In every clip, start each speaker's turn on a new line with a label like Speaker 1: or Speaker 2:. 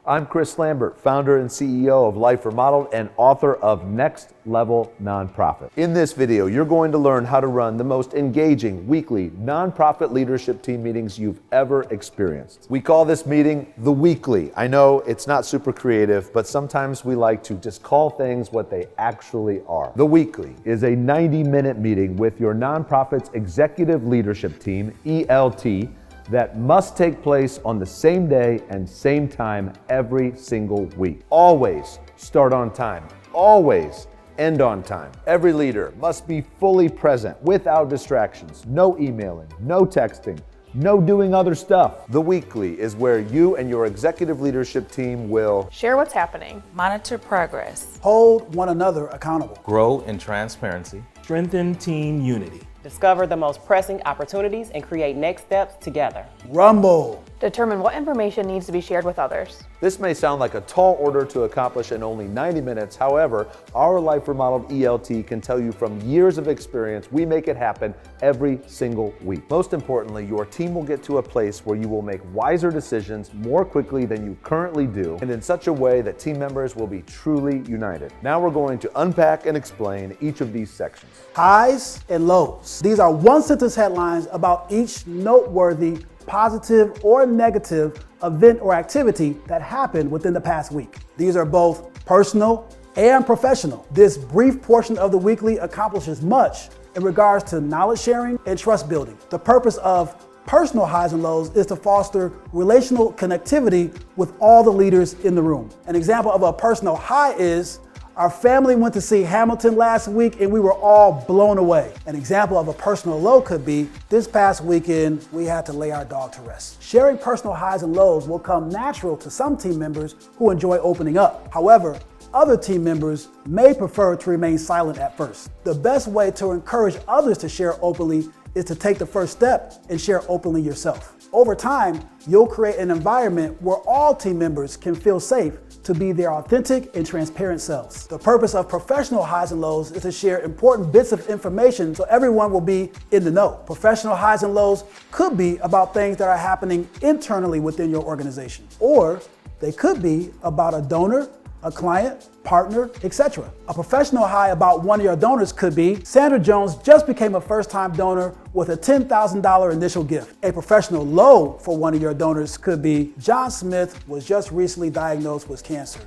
Speaker 1: I'm Chris Lambert, founder and CEO of Life Remodeled and author of Next Level Nonprofit. In this video, you're going to learn how to run the most engaging weekly nonprofit leadership team meetings you've ever experienced. We call this meeting the weekly. I know it's not super creative, but sometimes we like to just call things what they actually are. The weekly is a 90-minute meeting with your nonprofit's executive leadership team, ELT, that must take place on the same day and same time every single week. Always start on time. Always end on time. Every leader must be fully present without distractions. No emailing, no texting, no doing other stuff. The weekly is where you and your executive leadership team will
Speaker 2: share what's happening,
Speaker 3: monitor progress,
Speaker 4: hold one another accountable,
Speaker 5: grow in transparency,
Speaker 6: strengthen team unity,
Speaker 7: discover the most pressing opportunities and create next steps together.
Speaker 4: rumble,
Speaker 2: determine what information needs to be shared with others.
Speaker 1: This may sound like a tall order to accomplish in only 90 minutes. However, our Life Remodeled ELT can tell you from years of experience, we make it happen every single week. Most importantly, your team will get to a place where you will make wiser decisions more quickly than you currently do, and in such a way that team members will be truly united. Now we're going to unpack and explain each of these sections.
Speaker 4: highs and lows. These are one-sentence headlines about each noteworthy, positive or negative event or activity that happened within the past week. These are both personal and professional. This brief portion of the weekly accomplishes much in regards to knowledge sharing and trust building. The purpose of personal highs and lows is to foster relational connectivity with all the leaders in the room. An example of a personal high is our family went to see Hamilton last week and we were all blown away. An example of a personal low could be, this past weekend, we had to lay our dog to rest. Sharing personal highs and lows will come natural to some team members who enjoy opening up. However, other team members may prefer to remain silent at first. The best way to encourage others to share openly is to take the first step and share openly yourself. Over time, you'll create an environment where all team members can feel safe to be their authentic and transparent selves. The purpose of professional highs and lows is to share important bits of information so everyone will be in the know. Professional highs and lows could be about things that are happening internally within your organization, or they could be about a donor, a client, partner, etc. A professional high about one of your donors could be, Sandra Jones just became a first-time donor with a $10,000 initial gift. A professional low for one of your donors could be, John Smith was just recently diagnosed with cancer.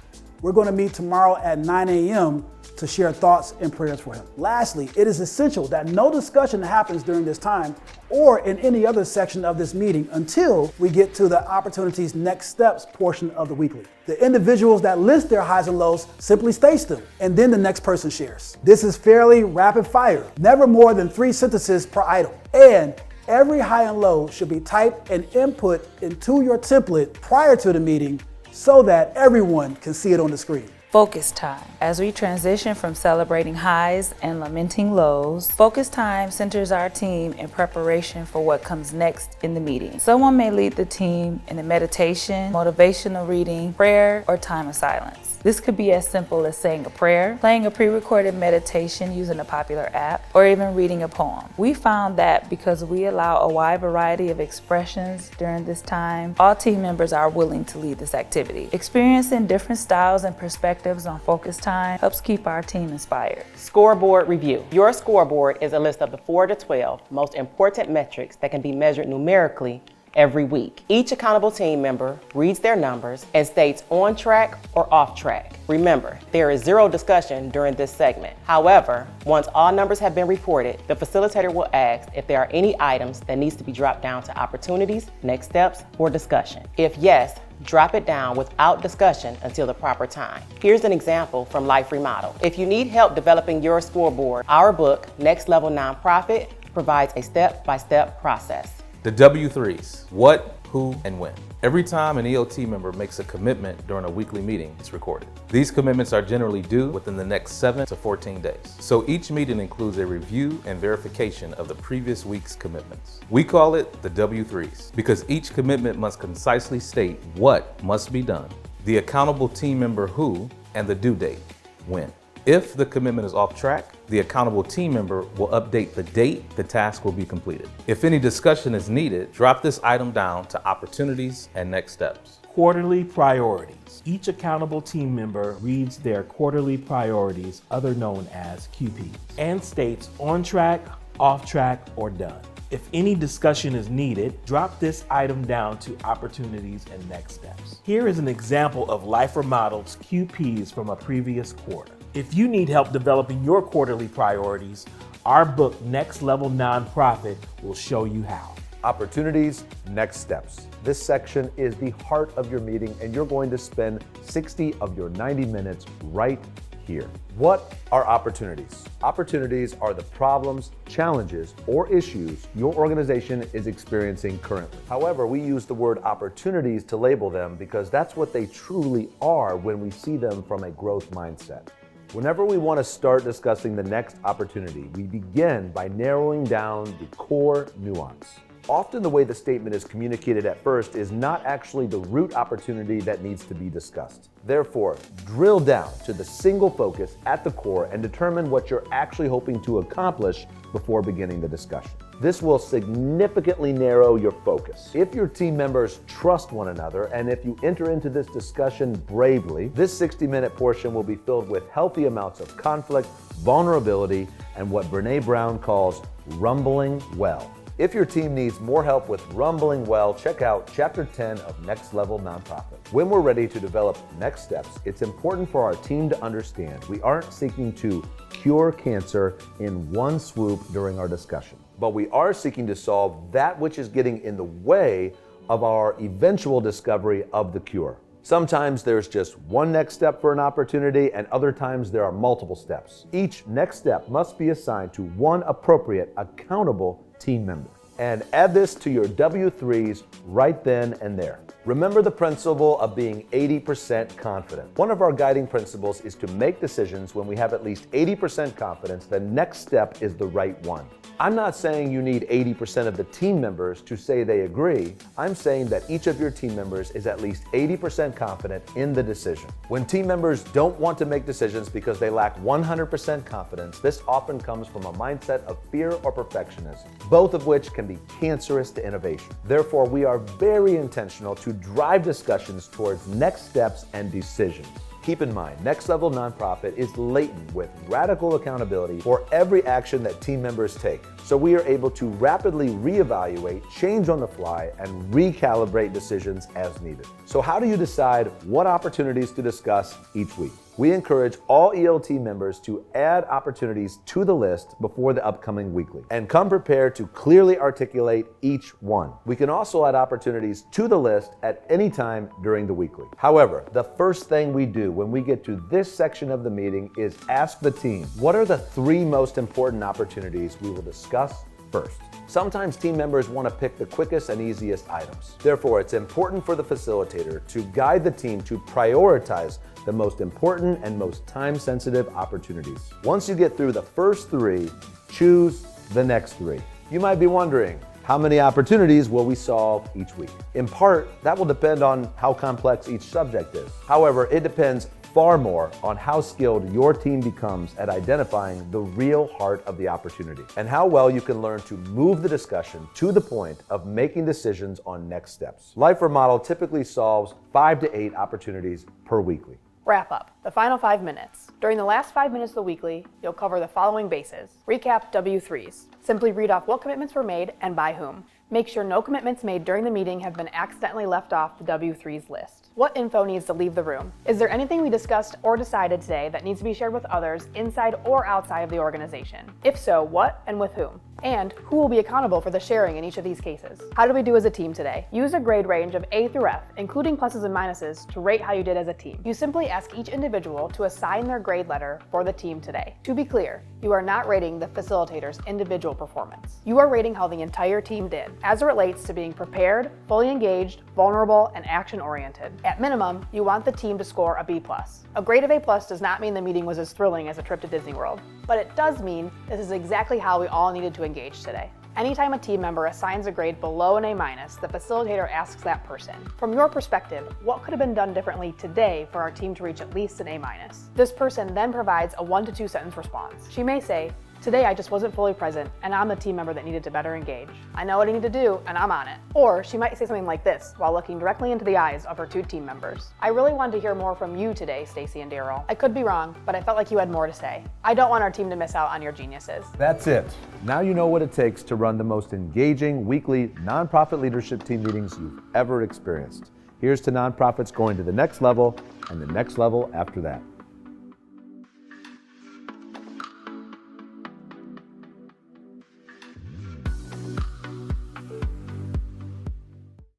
Speaker 4: We're going to meet tomorrow at 9 a.m. to share thoughts and prayers for him. Lastly, it is essential that no discussion happens during this time or in any other section of this meeting until we get to the opportunities next steps portion of the weekly. The individuals that list their highs and lows simply state them, and then the next person shares. This is fairly rapid fire, never more than 3 sentences per item. And every high and low should be typed and input into your template prior to the meeting so that everyone can see it on the screen.
Speaker 3: focus time. As we transition from celebrating highs and lamenting lows, focus time centers our team in preparation for what comes next in the meeting. Someone may lead the team in a meditation, motivational reading, prayer, or time of silence. This could be as simple as saying a prayer, playing a pre-recorded meditation using a popular app, or even reading a poem. We found that because we allow a wide variety of expressions during this time, all team members are willing to lead this activity. Experiencing different styles and perspectives on focus time helps keep our team inspired.
Speaker 7: Scoreboard review. Your scoreboard is a list of the 4 to 12 most important metrics that can be measured numerically every week. Each accountable team member reads their numbers and states on track or off track. Remember, there is zero discussion during this segment. However, once all numbers have been reported, the facilitator will ask if there are any items that needs to be dropped down to opportunities, next steps, or discussion. If yes, drop it down without discussion until the proper time. Here's an example from Life Remodel. If you need help developing your scoreboard, our book, Next Level Nonprofit, provides a step-by-step process.
Speaker 5: The W3s, what, who, and when. Every time an ELT member makes a commitment during a weekly meeting, it's recorded. These commitments are generally due within the next 7 to 14 days. So each meeting includes a review and verification of the previous week's commitments. We call it the W3s because each commitment must concisely state what must be done, the accountable team member who, and the due date, when. If the commitment is off track, the accountable team member will update the date the task will be completed. If any discussion is needed, drop this item down to opportunities and next steps.
Speaker 6: Quarterly priorities. Each accountable team member reads their quarterly priorities, other known as QPs, and states on track, off track, or done. If any discussion is needed, drop this item down to opportunities and next steps. Here is an example of Life Remodeled's QPs from a previous quarter. If you need help developing your quarterly priorities, our book, Next Level Nonprofit, will show you how.
Speaker 1: Opportunities, next steps. This section is the heart of your meeting, and you're going to spend 60 of your 90 minutes right here. What are opportunities? Opportunities are the problems, challenges, or issues your organization is experiencing currently. However, we use the word opportunities to label them because that's what they truly are when we see them from a growth mindset. Whenever we want to start discussing the next opportunity, we begin by narrowing down the core nuance. Often the way the statement is communicated at first is not actually the root opportunity that needs to be discussed. Therefore, drill down to the single focus at the core and determine what you're actually hoping to accomplish before beginning the discussion. This will significantly narrow your focus. If your team members trust one another and if you enter into this discussion bravely, this 60-minute portion will be filled with healthy amounts of conflict, vulnerability, and what Brené Brown calls rumbling well. If your team needs more help with rumbling well, check out Chapter 10 of Next Level Nonprofit. When we're ready to develop next steps, it's important for our team to understand we aren't seeking to cure cancer in one swoop during our discussion, but we are seeking to solve that which is getting in the way of our eventual discovery of the cure. Sometimes there's just one next step for an opportunity, and other times there are multiple steps. Each next step must be assigned to one appropriate, accountable team member. And add this to your W3s right then and there. Remember the principle of being 80% confident. One of our guiding principles is to make decisions when we have at least 80% confidence the next step is the right one. I'm not saying you need 80% of the team members to say they agree. I'm saying that each of your team members is at least 80% confident in the decision. When team members don't want to make decisions because they lack 100% confidence, this often comes from a mindset of fear or perfectionism, both of which can be cancerous to innovation. Therefore, we are very intentional to drive discussions towards next steps and decisions. Keep in mind, Next Level Nonprofit is laden with radical accountability for every action that team members take. So we are able to rapidly reevaluate, change on the fly, and recalibrate decisions as needed. So how do you decide what opportunities to discuss each week? We encourage all ELT members to add opportunities to the list before the upcoming weekly and come prepared to clearly articulate each one. We can also add opportunities to the list at any time during the weekly. However, the first thing we do when we get to this section of the meeting is ask the team, what are the 3 most important opportunities we will discuss first? Sometimes team members want to pick the quickest and easiest items. Therefore, it's important for the facilitator to guide the team to prioritize the most important and most time-sensitive opportunities. Once you get through the first 3, choose the next 3. You might be wondering, how many opportunities will we solve each week? In part, that will depend on how complex each subject is. However, it depends far more on how skilled your team becomes at identifying the real heart of the opportunity and how well you can learn to move the discussion to the point of making decisions on next steps. Life Remodeled typically solves 5 to 8 opportunities per weekly.
Speaker 2: Wrap up, the final 5 minutes. During the last 5 minutes of the weekly, you'll cover the following bases. Recap W3s. Simply read off what commitments were made and by whom. Make sure no commitments made during the meeting have been accidentally left off the W3s list. What info needs to leave the room? Is there anything we discussed or decided today that needs to be shared with others inside or outside of the organization? If so, what and with whom? And who will be accountable for the sharing in each of these cases? How did we do as a team today? Use a grade range of A through F, including pluses and minuses, to rate how you did as a team. You simply ask each individual to assign their grade letter for the team today. To be clear, you are not rating the facilitator's individual performance. You are rating how the entire team did, as it relates to being prepared, fully engaged, vulnerable, and action-oriented. At minimum, you want the team to score a B+. A grade of A+ does not mean the meeting was as thrilling as a trip to Disney World, but it does mean this is exactly how we all needed to engage today. Anytime a team member assigns a grade below an A-, the facilitator asks that person, from your perspective, what could have been done differently today for our team to reach at least an A-? This person then provides a 1 to 2 sentence response. She may say, today I just wasn't fully present and I'm the team member that needed to better engage. I know what I need to do and I'm on it. Or she might say something like this while looking directly into the eyes of her 2 team members. I really wanted to hear more from you today, Stacy and Daryl. I could be wrong, but I felt like you had more to say. I don't want our team to miss out on your geniuses.
Speaker 1: That's it. Now you know what it takes to run the most engaging weekly nonprofit leadership team meetings you've ever experienced. Here's to nonprofits going to the next level and the next level after that.